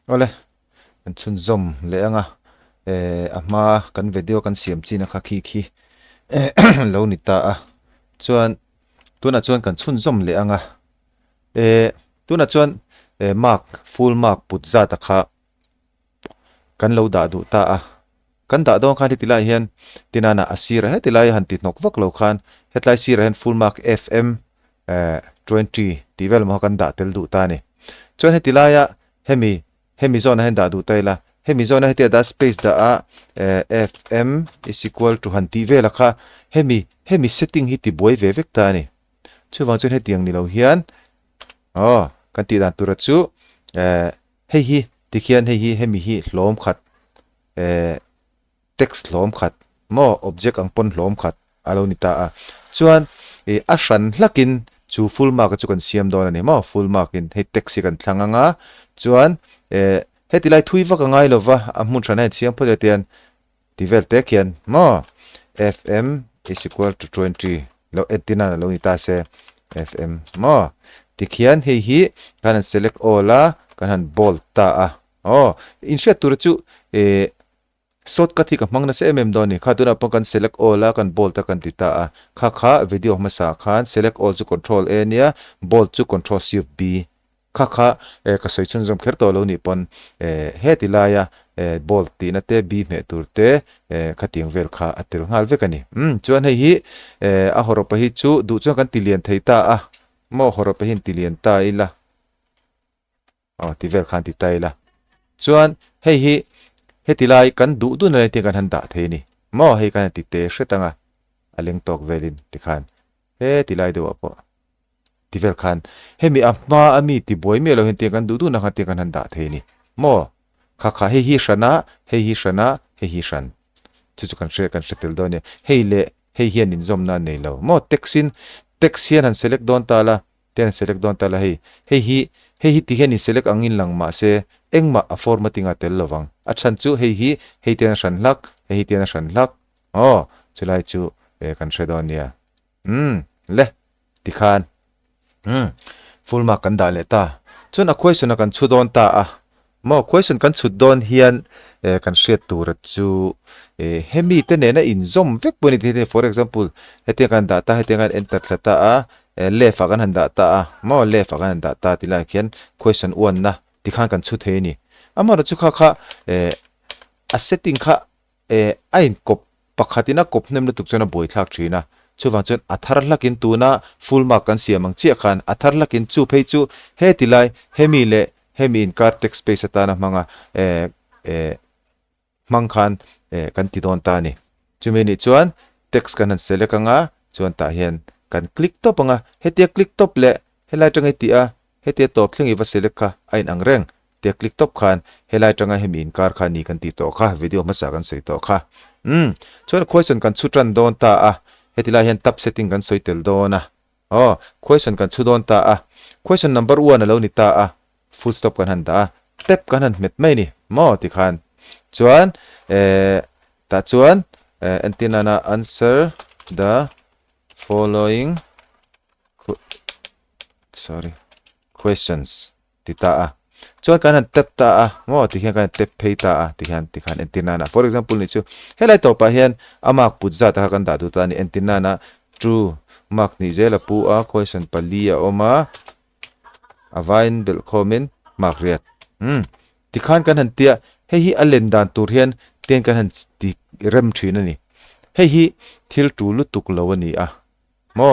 ole kan chun zom le anga ama kan video kan siam china kha khi khi lo ni ta a chuan tuna chuan kan chun zom le anga tuna chuan mark full mark put za ta kha kan lo da du ta a kan da dong khan ti lai hian tinana asira he ti lai han ti nok vak lo khan hetlai sira hen full mark fm 20 ti vel mo kan da tel du ta ni chuan he ti lai a hemi zona hen da du ta la hemi zona he ti da space da a fm is equal to han ti vel kha hemi setting hi ti boi ve vek ta ni chu wang chuan he tiang ni lo hian kan ti dan tura chu hei hi tikhian hei hi hemi hi hlom khat text hlom khat mo object ang pon hlom khat alo ni ta a chuan a hran hlakin chu full mark chu kan siam don ani mo full mark in hei text kan thlanganga chuan he tilai thui vak angai lova a hmun thana siam phojatian tivel te khian mo fm is equal to 20 lo etina lo ni ta se fm mo tikhian hei hi kan select all a kan bold ta a in short tur chu sot ka thi ka mangna se doni kha tuna pang kan select all a kan bold ta kan ti ta a kha video ma sa khan select all chu control a nia bold chu control shift b kha ka soi chun jom kher to lo ni pon he ti la ya bold ti na te b me tur te kha tiang vel kha atir ngal ve kani chuan hei hi a horo pa hi chu du chu kan ti lian thei ta a mo horo pa hin ti lian ta ila ti vel khan ti ta ila chuan hei hi hetilai kan du du na te kan handa the ni mo he kan ti te hretanga aleng tok velin ti khan he tilai do apo ti vel khan he mi amma ami ti boy me lo hen te kan du du na kha te kan handa the ni mo kha he hi shana he hi shana he hi shan chu kan setel do ne he le he hian in zom na nei lo mo texin han select don ta la ten select don ta la he hi ti hian in select angin lang ma se engma a formatting a tel lowang a chan chu hei ten ran lak hei ten ran lak chulai chu kan shredonia le ti khan full mark kan da le ta chun a question kan chu don ta a mo question kan chu don hian kan shret tur chu hemi te ne na in zom vek boni the for example hete kan da ta hete kan enter thata a left kan handa ta a mo left kan handa ta ti la khian question 1 na ti khan kan chu the ni amara chu kha a setting kha ain kop pakhatina kop nem na tuk chona boi thlak thina chu wang chon athar lakin tu na full mark kan siamang chi khan athar lakin chu phei chu he tilai hemi in car text space ta na manga mang khan kan ti don ta ni chumi ni chuan text kan han select anga chuan ta hian kan click top anga hetia click top le helai tangai ti a hetia top thlengi va select kha ain ang reng te click top khan helai tanga hemi in car kha ni kan ti to kha video ma sa kan sei to kha chuan question kan chutran don ta a hetila hian tab setting kan soitel dona question kan chu don ta a question number 1 alo ni ta a full stop kan handa step kan han met mai ni mo ti khan chuan ta chuan antenna na answer the following questions ti ta a chuan kan han tep ta a mo ti hian kan tep phei ta a ti khan antenna na for example ni chu helai to pa hian amak put za ta kan da du ta ni antenna na true mark ni zela pu a question palia oma avain bel comment mark riat ti khan kan han tia hei hi alen dan tur hian ten kan han ti rem thina ni hei hi thil tu lu tuk lo ani a mo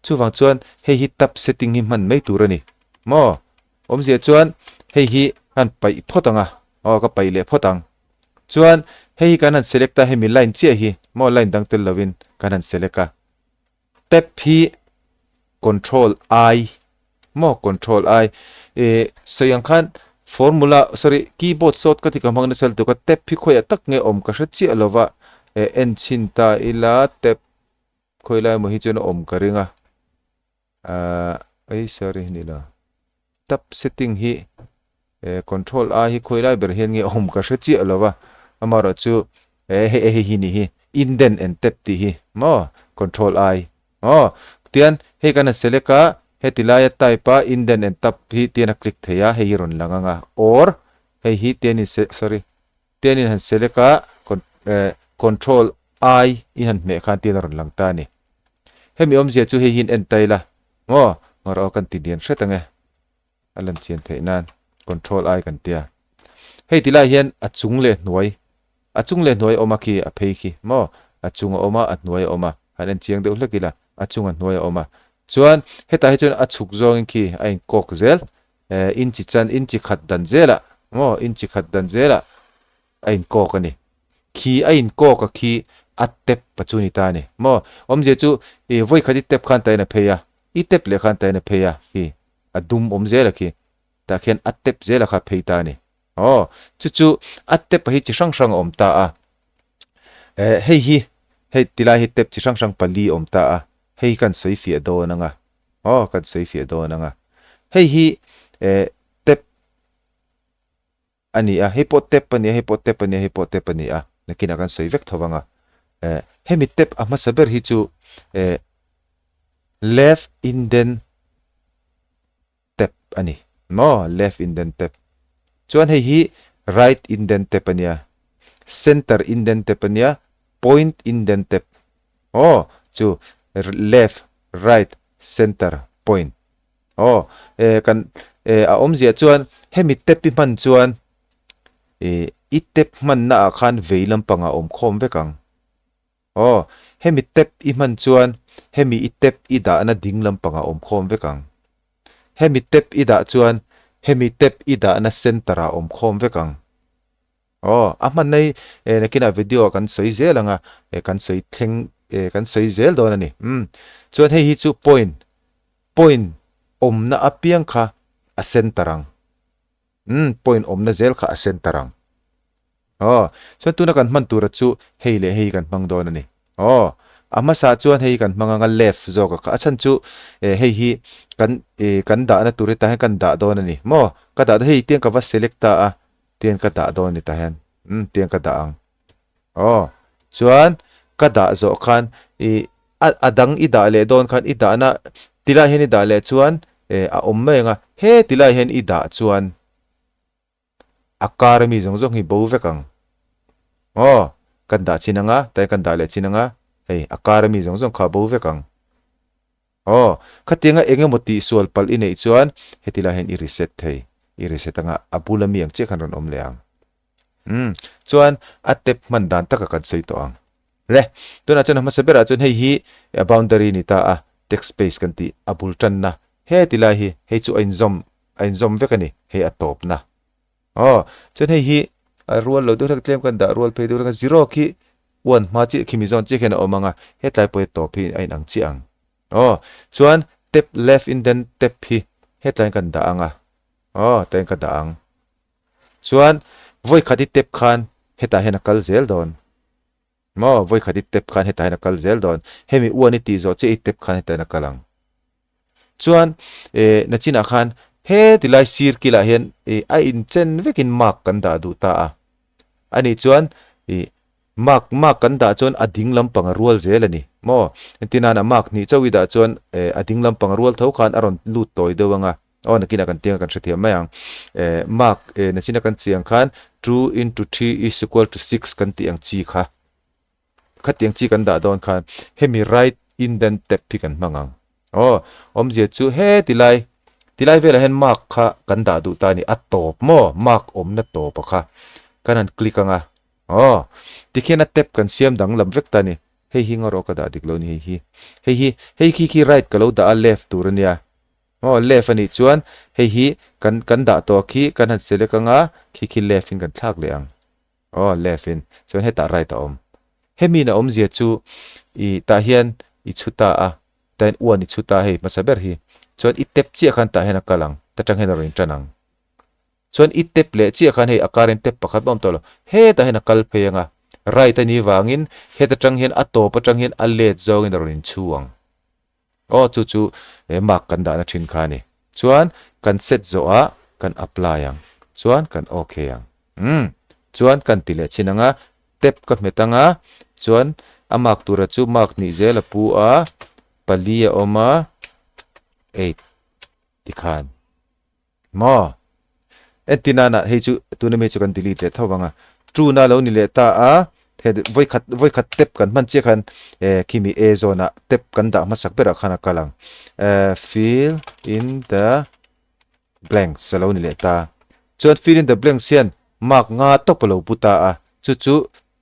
chu wang chuan hei hi tab setting hi man mai tur ani mo om zia chuan hei hi han pai photanga ka pai le photang chuan hei kan han select ta hemi line chia hi mo line dang tel lovin kan han select ka tap hi control I mo control I sayang khan formula keyboard shortcut ka mangna sel to ka tap hi khoya tak nge om ka hre chi alova en chin ta ila tap khoila mo hi chen om ka ringa ni la tab setting hi control a hi khoila ber hen nge om ka hre chi alova amara chu hi ni hi indent and tap ti hi mo control I tian he kana select ka he tilaya type a indent and tap hi tiana click theya he ron langanga or hei hi tian in sorry tian in han select a control I in han me khan tian ron lang ta ni hemi om zia chu hei hin en tai la ngo ngor o kan ti dian hretange alam chian thei nan control I kan tia hei tila hian achung le hnuai oma khi a phei khi mo achung oma a hnuai oma han en chiang deuh hlekila achung a hnuai oma chuan heta hi chuan achuk zong khi a in kok zel in chi chan in chi khat dan zela mo in chi khat dan zela a in kok ani khi a in kok a khi atep pachuni ta ni mo om je chu voi khadi tep khan ta na pheya I tep le khan ta na pheya hi adum om zela khi ta khen atep zela kha phei ta ni chu atep hi chi sang om ta a hei tilai hi tep chi sang pali om ta a hei kan sei fia do na nga kan sei fia do na nga hei hi tep ani a hei po tep ani a nakina kan sei vek thawanga hemi tep ama saber hi chu left indent tep ani mo left indent tep chuan hei hi right indent tep ania center indent tep ania point indent tep chu left right center point kan a om zia chuan hemi tep pi man chuan I tep man na khan veilam panga om khom vekang hemi tep I man chuan hemi I tep I da na dinglam panga om khom vekang hemi tep I da chuan hemi tep I da na center a om khom vekang aman nei nakina video kan soi zelanga kan soi thleng kan soi zel don ani chuan hei hi chu point om na apiang kha a centerang point om na zel kha a centerang chuan tuna kan man tura chu hei le hei kan mang don ani ama sa chuan hei kan manga left zoka kha achan chu hei hi kan da na turita he kan da don ani mo ka da hei tiang ka va selecta a tiang ka da don ni ta hen tiang ka da ang chuan ka da zo khan adang I da le don khan I da na tila hen I da le chuan a om me nga he tila hen I da chuan akarami zong hi bo vekang kan da chinanga tai kan da le chinanga hei akarami zong kha bo vekang khatinga engemoti sual pal inei chuan hetila hen I reset thei I reset anga abulami ang che khan ron om leang chuan atep man dan taka kan sei to ang le tuna chana ma sabera chun hei hi boundary ni ta a text space kan ti abul tan na he tila hi hei chu ain zom vekani he atop na chun hei hi rual lo dur claim kan da rual pe dur ka zero ki 1 ma chi kimi zon chi khen omanga he tlai poi top hi ain ang chi ang chuan tep left indent tep hi he tlai kan da anga ten ka da ang chuan voi khadi tep khan heta hena kal zel don mo voi khadi tep khan heta hena kal zel don hemi uani ti zo che tep khan heta na kalang chuan na china khan he tilai sir kila hen a in chen vekin mark kan da du ta a ani chuan mark kan da chuan ading lampang rual zel ani mo tinana mark ni chawi da chuan ading lampang rual tho khan aron lut toy dewanga nakina kan tiang kan hrethiam mayang mark na china kan chiang khan 2 into 3 is equal to 6 kan tiang chi kha khatiang chi kan da don khan hemi right indent tep pi kan mangang om je chu he tilai vela hen mark kha kan da du ta ni atop mo mark om na to pa kha kanan click anga tikhena tep kan siam dang lam vek ta ni hei hi ngaro ka da dik lo ni hei hi right ka lo da left turania left ani chuan hei hi kan da to khi kan han select anga khi left in kan thak le ang left in chuan heta right om hemi na om zia chu I ta hian I chuta a ten uan I chuta hei masaber hi chuan I tep chi khan ta hena kalang ta tang hena rin tanang chuan I tep le chi khan hei akaren tep pakhat bom tolo he ta hena kal pheanga right ani wangin he ta tang hian ato pa tang hian a let zong in rin chuang chu mark kan da na thin khani chuan kan set zo a kan apply ang chuan kan okay ang chuan kan tile chinanga tep ka metanga chuan amak tura chu mark ni zela pu a palia oma 8 tikhan mo entina na hei chu tuna me chu kan delete le thawanga true na lo ni le ta a he voi khat tep kan man che khan kimi a zona tep kan da ma sak bera khana kalang fill in the blanks salo ni le ta chuan fill in the blanks hian mark nga to palo puta a chu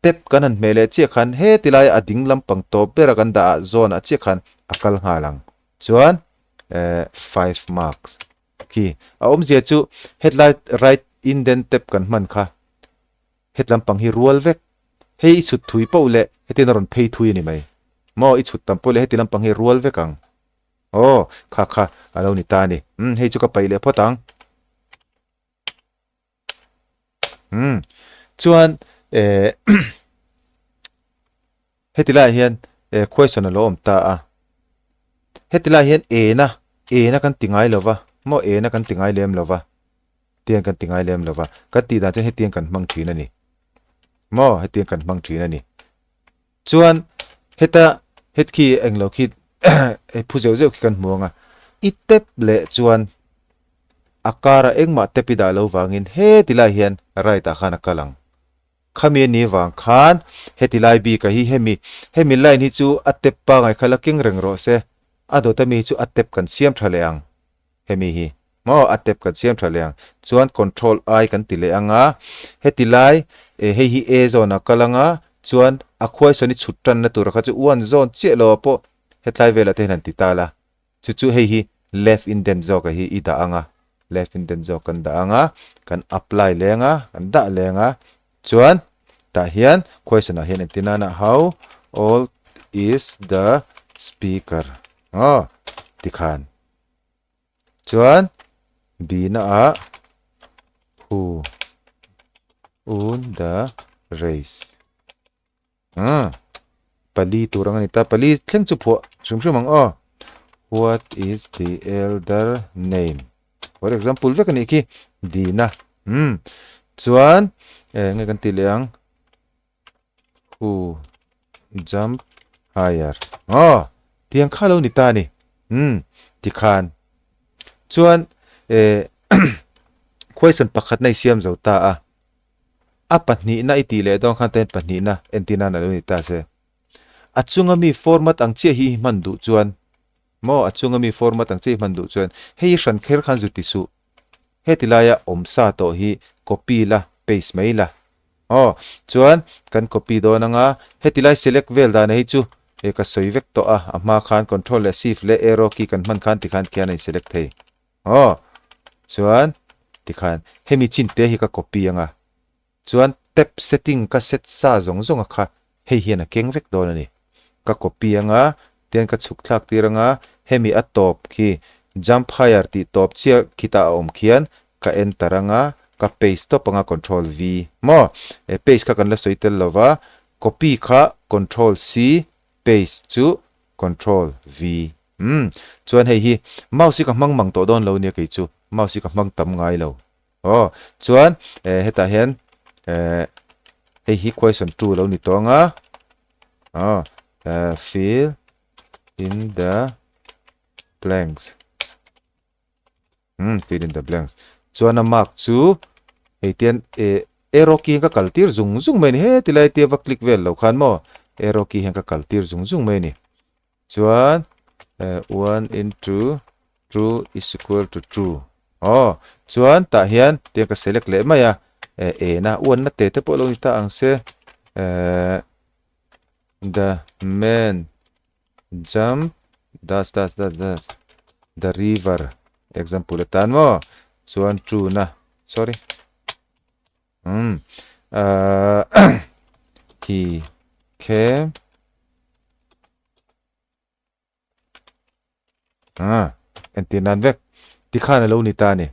tep kan an mele che khan he tilai ading lampang to bera kan da zona che khan akal nga lang chuan 5 marks ki a zia chu headlight right indent tep kan man kha hetlam pang hi rual vek hei chut thui po le hetin ron phei thui ni mai mo I chut tam po le hetilam pang hi rual vekang kha alo ni ta ni hei chu ka pai le photang chuan hetila hian question alo om ta a hetila hian e na kan tingai lova mo e na kan tingai lem lova tian kan tingai lem lova ka ti da chen hetian kan mang thina ni mo hetian kan mang thina ni chuan het ki englo khi phu zeu khi kan muanga itep le chuan akara engma tepida lo wangin he tilai hian right a khana kalang khami ni wang khan hetilai bi ka hi hemi line hi chu atep pa ngai khala king reng ro se ado ta mi chu atep kan siam thaleang hemi hi mo atep kan siam thaleang chuan control I kan tile anga hetilai hei hi a zone kalanga chuan akhwai soni chutran na tur kha chu one zone che lo po hetlai vela te han titala chu hei hi left indent zo ka hi ida anga left indent zo kan da anga kan apply lenga kan da lenga chuan ta hian question a hian tinana how old is the speaker tikhan chuan bina a who won the race pali turang anita pali thleng chu pho shrimang what is the elder name for example vekani ki dina chuan ngai kan tileang who jump higher tiang khalo ni ta ni tikhan chuan question pakhat nei siam zo ta a pahni na iti le dong khan ten pahni na entina na lo ni ta se achunga mi format ang che hi mandu chuan mo achunga mi format ang che man du chuan hei ran kher khan zu ti su hetilaya omsa to hi copy la paste mai la chuan kan copy do nanga hetilai select vel da nei chu ka soi vek to ama khan control le shift le arrow ki kan man khan ti khan kya nei select thei chuan ti khan hemi chin te hi ka copy anga chuan tab setting ka set sa zong kha hei hian a keng vek do na ni ka copy anga ten ka chuk thlak tiranga hemi a top khi jump higher ti top chia kita om khian ka enter anga ka paste to panga control v mo paste ka kan la soitel lova copy kha control c paste chu control v chuan hei hi mouse ka mang to don lo ni ke chu mouse ka mang tam ngai lo chuan heta hian hei hi question 2 lo ni tonga fill in the blanks fill in the blanks chuan a mark chu heitian arrow key ka kaltir zung mai ni he tilai te va click vel lo khan mo arrow key ka kaltir zung mai ni chuan 1 into true is equal to true chuan ta hian te ka select le maya na one na te po lo ni ta ang se the man jump das the river example tan mo chuan true na sorry he came entinan vek tikhan lo ni ta ni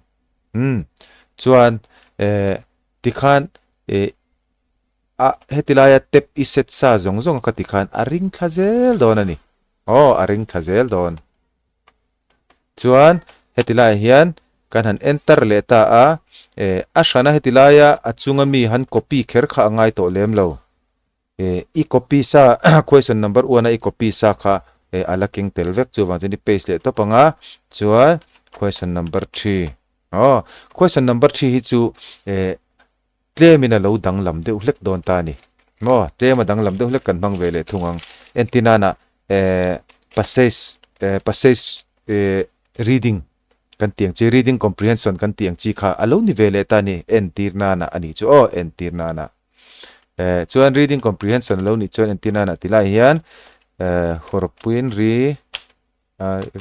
chuan tikhan hetilaya tep iset sa zong ka tikhan a ring thazel don ani a ring thazel don chuan hetilaya hian kan han enter le ta a shana hetilaya achunga mi han copy kher kha angai to lem lo I copy sa question number 1 I copy sa kha alaking telvek chu wang ni paste le to panga chuan question number 3 oh question number 3 hi chu claim in a lo dang lam de hlek don ta ni mo claim a dang lam de hlek kan mang vele thungang antenna na passage reading kan tiang chi reading comprehension kan tiang chi kha alo ni vele ta ni entirna na ani chu o entirna na chuan reading comprehension lo ni chuan entirna na tilai hian horpuin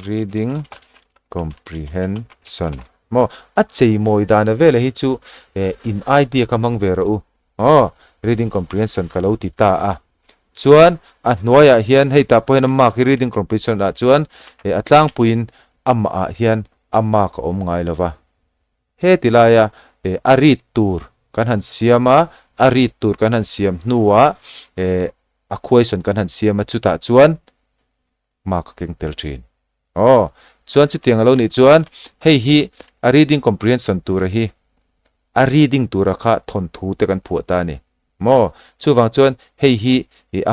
reading comprehension mo at chei moi dana vele hi chu in idea kamang vera u reading comprehension ka lo ti ta a chuan a hnuaiah hian hei ta poin amma ki reading comprehension a chuan atlang puin amma a hian amma ka om ngai lova he tilaya a read tur kan han siama a read tur kan han siam hnuwa a question kan han siama chuta chuan mark keng tel thin chuan chu tiang lo ni chuan hei hi a reading comprehension tur hi a reading tur kha thon thu te kan phu ta ni mo chuwang chuan hei hi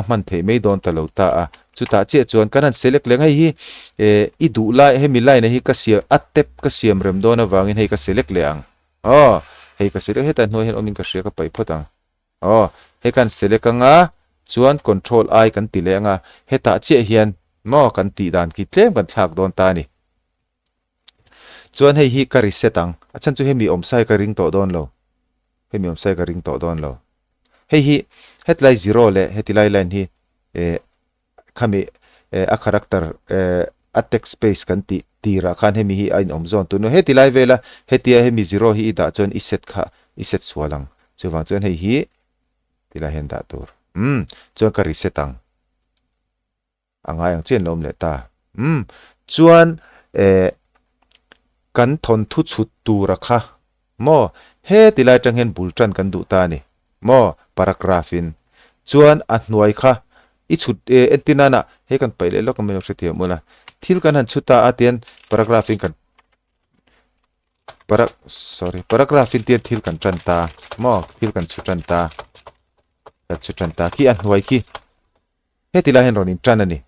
a man thei mei don ta lo ta a chuta che chuan kan han select leng hei hi i du lai he mi lai na hi ka sia atep ka siam rem don awangin hei ka select leang hei ka select he ta hnuai hen omin ka hria ka pai photang he kan select anga chuan control I kan ti lenga he ta che hian mo kan ti dan ki tlem kan thlak don ta ni chuan hei hi ka reset ang achan chu hemi om sai ka ring to don lo hemi om sai ka ring to don lo hei hi headline 0 le hetilai line hi khami a character a text space kan ti tira khan hemi hi ain om zone tu no hetilai vela hetia hemi 0 hi da chuan iset kha iset swalang chuwang chuan hei hi tilai hen da tur chuan ka reset ang angai ang chen lom le ta chuan kan thon thu chut tura kha mo he tilai tang hen bultran kan du ta ni mo paragraph in chuan a hnuai kha i chut antenna na he kan paile lo kan meno hretia mola thil kan han chuta atian paragraph in kan paragraph in tian thil kan tran ta mo thil kan chutran ta ki a hnuai ki he tilai hen ron in tran ani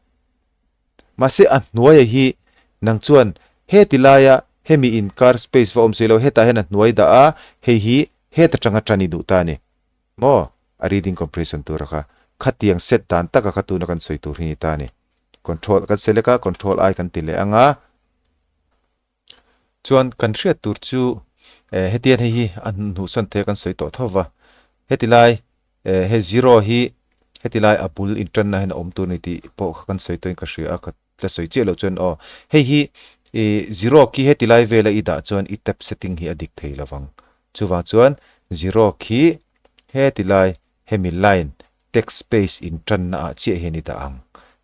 ma se a hnuai hi nang chuan he tilaya hemi in car space va om selo heta hen hnuai da a hei hi heta tanga trani du ta ni mo a reading comprehension tur kha khatiang set dan taka khatu na kan soi tur hi ta ni control kan seleka control I kan tile anga chuan kan hriat tur chu hetian hei hi an nu san the kan soi to thowa hetilai he zero hi hetilai apul intran na hen om tu ni ti po kan soi toin ka hria ka tla soi che lo chuan hei hi zero ki hetilai vela ida chuan i tap setting hi adik thei lawang chuwang chuan zero ki hetilai hemi line text space in tran na che he ni da ang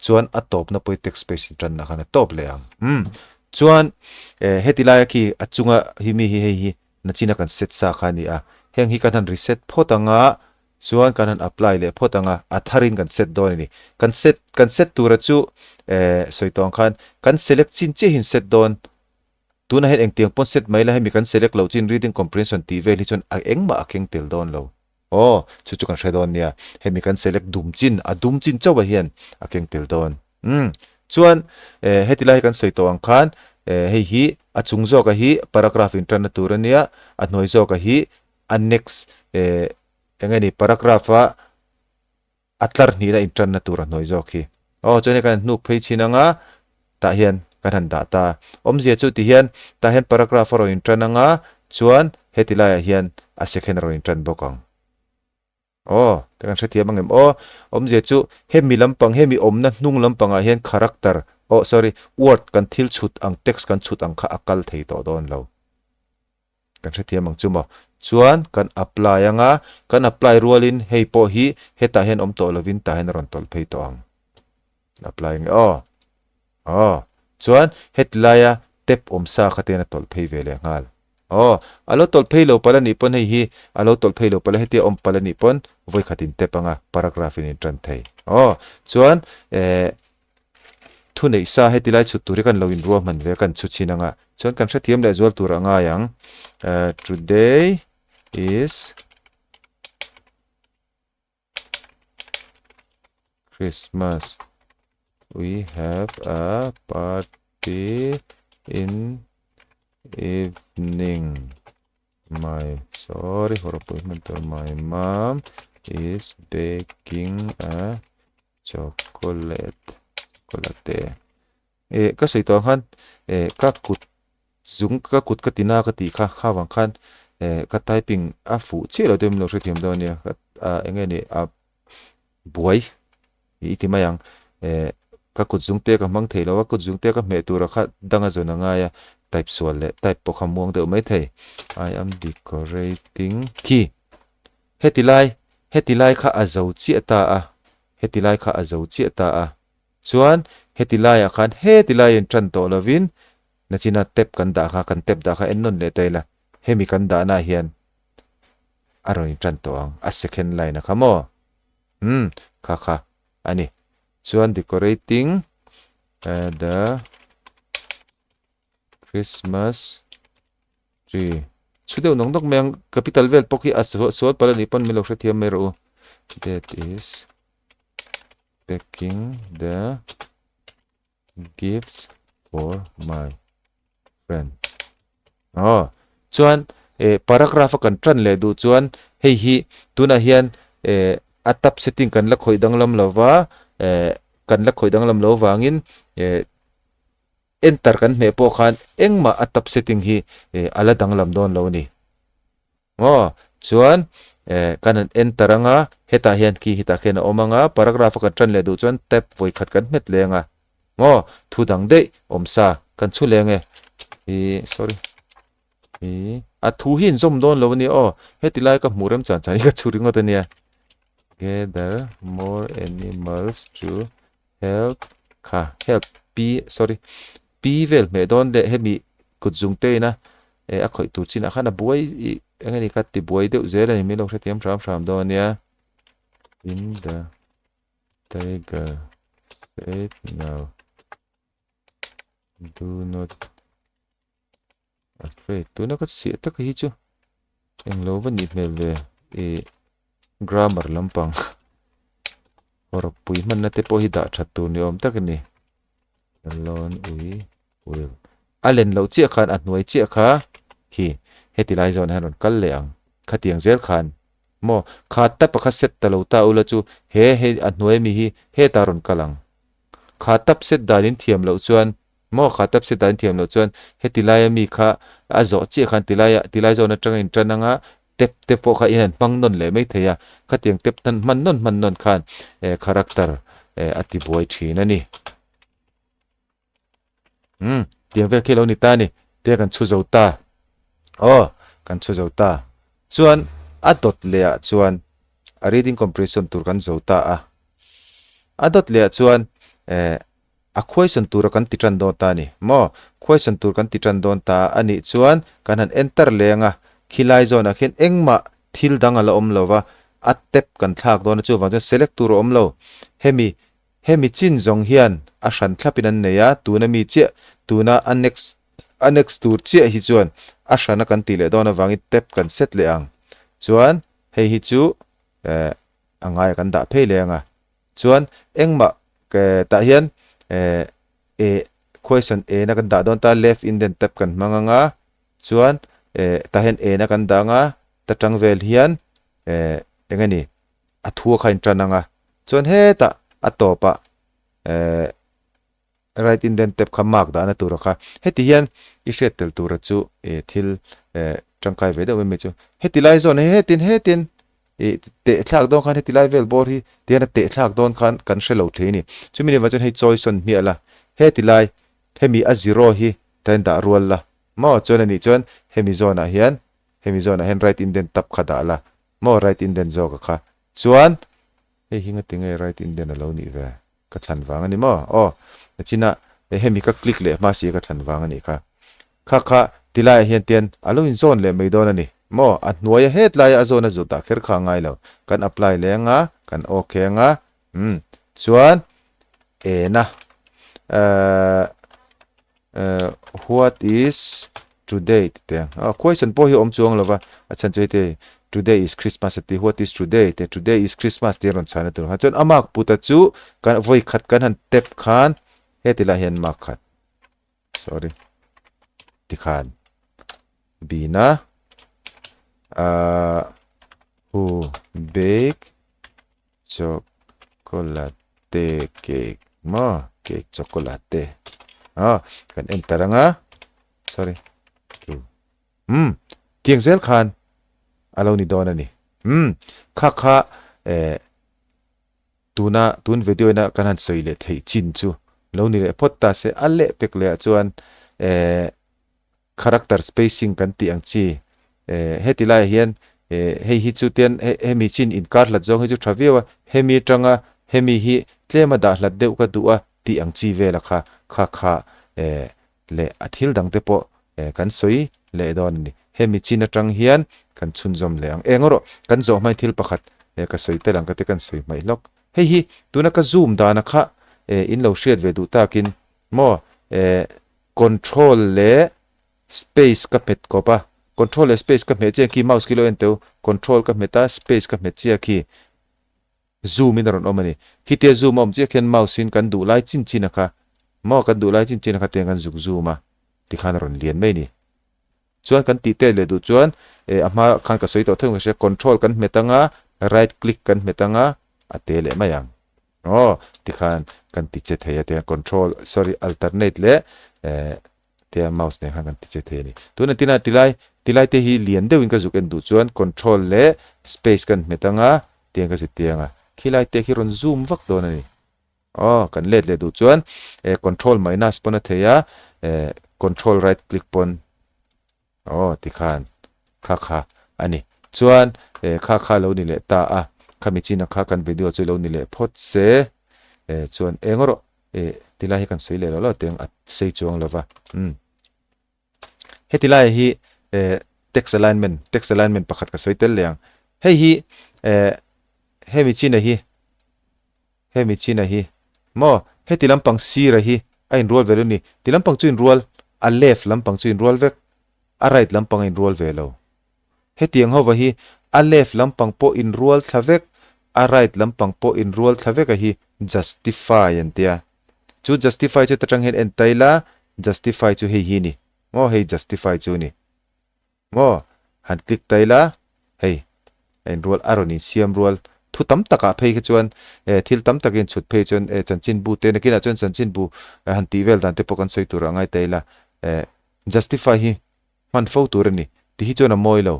chuan a top na poi text space in tran na khana top le ang chuan hetilai ki achunga himi hi na china kan set sa khani a heng hi kan reset photanga chuan kan apply le photanga atharin kan set don ni kan set tura chu soitong khan kan select chin che hin set don tuna het engtiang pon set mai la hemi kan select lo chin reading comprehension ti vel hi chon a engma akeng tel don lo chu kan hredon nia hemi kan select dum chin chawa hian akeng tel don chuan hetilai kan soitong khan hei hi achung zo ka hi paragraph in tran na turania a hnoi zo ka hi a next engani paragraph a atlar ni la in tran na tur a hnoi zo khi chuan kan nuk phei chinanga ta hian kan han da ta omzia chu ti hian ta hian paragraph ro in tran anga chuan hetilai hian a second ro in tran bokang kan hretia mangem omzia chu hemi lampang hemi omna hnung lampang a hian character word kan thil chut ang text kan chut ang kha akal thei to don lo kan hretia mang chu mo chuan kan apply anga kan apply rualin hei po hi heta hian om to lovin ta hian ron tol phei to ang applying chuan hetlaya tep om sa khatena tol phei vele ngal alo tol phei lo pala ni pon hei hi alo tol phei lo pala hetia om pala ni pon voi khatin tepanga paragraph in tran thei chuan thu nei sa hetilai chu turi kan lo in ruam man ve kan chu chinanga chuan kan hrethiam le zual tur anga yang today is Christmas. We have a party in evening. For appointment, my mom is baking a chocolate. Các sĩ toán khăn, các cụt dùng các cụt các tina các tì khá vàng khăn, các typing phụ chế là tôi mình sẽ tìm đâu nhỉ, anh nghe nè, buổi, ý thì mà yang, các cụt dùng tê các mang thầy lo, các cụt dùng tê các mẹ tu ra khá đang ở zona ngay, type số lệ, type bộ khám muang tự mấy thầy, I am decorating key, hetilai khá à dấu chia ta hetilai khá à dấu chia ta chuan hetilai akhan hetilai in tran to lovin na china tep kan da kha en non le tela hemi kan da na hian aron tran to ang a second line khamo kha ani chuan decorating the Christmas tree chudeu nong dok meng capital vel poki so pala ni pon melo thiam mero that is packing the gifts for my friend. Chuan paragraph kan tran le du chuan hei hi tuna hian atap setting kan la khoi dang lam lova kan la khoi dang lam lo wangin enter kan me po khan engma atap setting hi ala dang lam don lo ni. Chuan kanan enter anga heta hian ki hita khena omanga paragraph kan tran le du chuan tab voi khat kan met lenga thu dang de omsa kan chu lenge sorry a thu hin zom don lo ni heti lai ka murem chan chani ka churing ot ania gather more animals to help p vel me don de hemi kut jung te na a khoi tu chin a khana buai angani kat ti buai de zela ni melo se tiam ram don nia in the tiger said now do not afraid tu na kat si ta hi chu eng lo van nit mel ve grammar lampang or pui man na te po hi da that tu ni om tak ni alone we will alen lo chi khan anoi chi kha hi hetilai zon hanon kal leang khatiang zel khan mo khata pakha set talo ta ula chu he anoi mi hi he taron kalang khatap set dalin thiam lo chuan mo khatap set dalin thiam lo chuan hetilai mi kha azo chi khan tilai zon atang in trananga tep po kha in mang non le mai theya khatiang tep tan man non khan character ati boy thina ni tiang ve khelo ni ta ni te kan chu zo ta kan chu zo ta chuan a dot le a chuan a reading comprehension tur kan zo ta a dot le a chuan a question tur kan titran don ta ni mo question tur kan titran don ta ani chuan kan han enter lenga khilai zona khen engma thil danga la om lova a tep kan thak don chu wang select tur om lo hemi chin zong hian a hran thlapin an neya tuna mi che tuna annex tur che hi chuan a hrana kan ti le dona wangi tep kan set le ang chuan hei hi chu angai kan da phei lenga chuan engma ta hian question a na kan da don ta left indent tep kan manganga chuan ta hian a na kan da nga ta tangvel hian engani a thu khain trananga chuan he ta atopa right indent tep khamak da na tur kha heti hian I hretel tur chu thil tangkai ve da me chu heti lai zone hetin te thlak don khan heti lai vel bor hi te na te thlak don khan kan hrelo theini chumi ni wachon hei choice on mi ala heti lai hemi a zero hi ten da rual la mo chon ani chon hemi zona hian right indent tap khada la mo right indent zo ka kha chuan hei hinga tingai right indent alo ni ve ka chan wang ani mo china hemi ka click le ma si ka chan wang ani kha tilai hian tian alo in zone le mai don ani mo a hnuai het lai a zone zu ta kher kha ngai lo kan apply le nga kan okay nga chuan na what is today te question po hi om chuang lova achan chei te today is Christmas ati what is today te today is Christmas te ron chana tur ha chon amak puta chu kan voi khat kan han tep khan hetila hian mak khat sorry tikhan bina who bake chocolate cake mo cake chocolate kan enter nga sorry tiang zel khan alo ni dona ni kha tun video na kanan soile thei chin chu lo ni le photta se alle pek le chuan character spacing kan ti ang chi hetilai hian hei hi chu ten hemi chin in kar la jong hi chu thaviwa hemi tanga hemi hi tlema da hlat deuh ka duwa ti ang chi vela kha le athil dang te po kan soi le don ni hemi chin atang hian kan chun zom le ang engoro kan zo mai thil pakhat ka soi te lang ka te kan soi mai lok hei hi tuna ka zoom da na kha in lo shred ve du takin mo control le space ka pet ko pa control space ka me che ki mouse kilo ento control ka meta space ka me che ki zoom in ron omani ki te zoom om che ken mouse in kan du lai chin chin kha mo kan du lai chin chin kha te kan zuk zoom a ti khan ron lian mai ni chuan kan ti te le du chuan ama khan ka soi to thong se control kan metanga right click kan metanga ate le mayang ti khan kan ti che thaya te control sorry alternate le te mouse ne khan kan ti che the ni tuna tina tilai te hi lian deuh in ka zuk en du chuan control le space kan metanga tiang ka si tianga khilai te khi ron zoom vak do na ni kan let le du chuan control minus pona theya control right click pon ti khan kha ani chuan kha lo ni le ta khami china kha kan video chu lo ni le phot se chuan engoro tilai kan soi le lo teng at sei chuang lova hetilai hi text alignment pakhat ka soi tel leang hei hi hemi china hi mo hetilampang si ra hi ain roll velu ni tilampang chu in roll a left lampang chu in roll vek a right lampang in roll velo hetiang ho wa hi a left lampang po in roll thavek a right lampang po in roll thavek a hi justify an tia chu justify chu tatang hen en taila justify chu hei hi ni mo hei justify chu ni mo han click taila hei en roll aroni siam roll thu tam taka phei ke chuan thil tam takin chut phei chuan chanchin bu te nakina chuan chanchin bu han ti vel dan te pokan soi tur angai taila justify hi man fo tur ni ti hi chuan a moi lo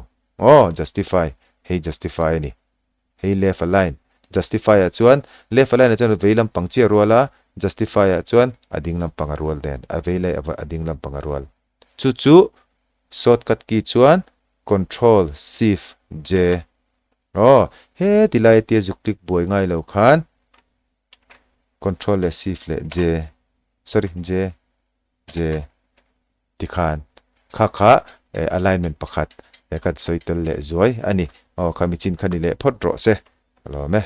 justify hei justify ni hei left align justify a chuan left align a chuan veilam pangchia ruala justify a chuan ading lam pangarual den a veilai ading lam pangarual chu shortcut key chuan control shift j he tilai te juk click boi ngai lo khan control le shift le j sorry j ti khan kha alignment pakhat kat soitel le zoi ani khamichin khani le phot ro se lo me